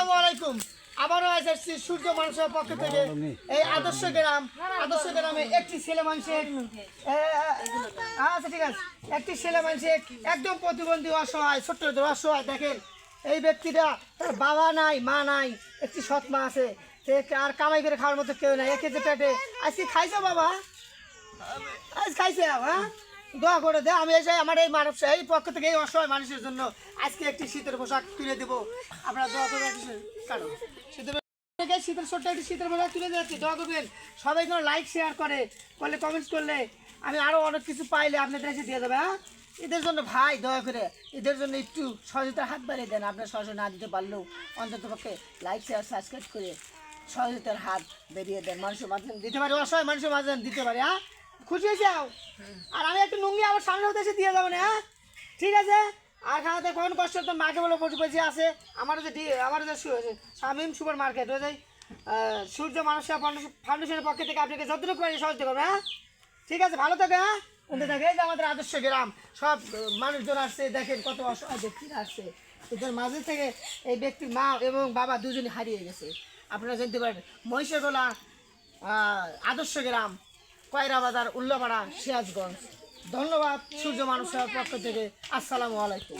আসসালামু আলাইকুম। আবারও এসেছি সূর্য মানুষের পক্ষ থেকে এই আদর্শ গ্রামে একটি ছেলে মানুষের আচ্ছা ঠিক আছে, একটি ছেলে মানুষের একদম প্রতিবন্ধী অসহায় ছোট্ট অসহায়। দেখেন এই ব্যক্তিটা, তার বাবা নাই মা নাই, একটি সৎ মা আছে, সে আর কামাই করে খাওয়ার মতো কেউ নাই। একে যে পেটে আজকে খাইছো বাবা, আজ খাইছে হ্যাঁ, দোয়া করে দে। আমি এসে আমার এই মানব এই পক্ষ থেকে এই অসহায় মানুষের জন্য আজকে একটি শীতের পোশাক তুলে দেবো। আপনারা দোয়া করবেন। কারণ শীতের ছোট্ট একটি শীতের পোশাক তুলে দিচ্ছি, দোয়া করবেন। সবাই যেন লাইক শেয়ার করলে কমেন্টস করলে আমি আরও অনেক কিছু পাইলে আপনাদের এসে দিয়ে দেবে। হ্যাঁ, এদের জন্য ভাই দয়া করে এদের জন্য একটু সহযোগিতার হাত বাড়িয়ে দেন। আপনার সহযোগিতা না দিতে পারলেও অন্তত পক্ষে লাইক শেয়ার সাবস্ক্রাইব করে সহযোগিতার হাত বেরিয়ে দেন। মানুষের মাঝে দিতে পারে, অসহায় মানুষের মাঝে দিতে পারে। হ্যাঁ, খুশি হয়ে যাও। আর আমি একটু নুঙ্গি আমার সামনে হতে এসে দিয়ে যাবো না। হ্যাঁ ঠিক আছে। আর খাওয়াতে কোন কষ্ট তো মাকে বলে পশু আছে। আমার যে শামীম সুপার মার্কেট হয়ে যায় সূর্য মানুষের ফাউন্ডেশনের পক্ষ থেকে আপনাকে যতটুকু পারি সহযোগিতা করবে। হ্যাঁ ঠিক আছে, ভালো থাকে। হ্যাঁ থাকে এই যে আমাদের আদর্শ গ্রাম সব মানুষজন আসছে, দেখেন কত অসহায় ব্যক্তিরা আসছে। এদের মাঝে থেকে এই ব্যক্তির মা এবং বাবা দুজনই হারিয়ে গেছে। আপনারা জানতে পারেন মহিষাগোলা আদর্শ গ্রাম, কয়রা বাজার, উল্লাপাড়া, সিরাজগঞ্জ। ধন্যবাদ সূর্য মানুষের পক্ষ থেকে। আসসালামু আলাইকুম।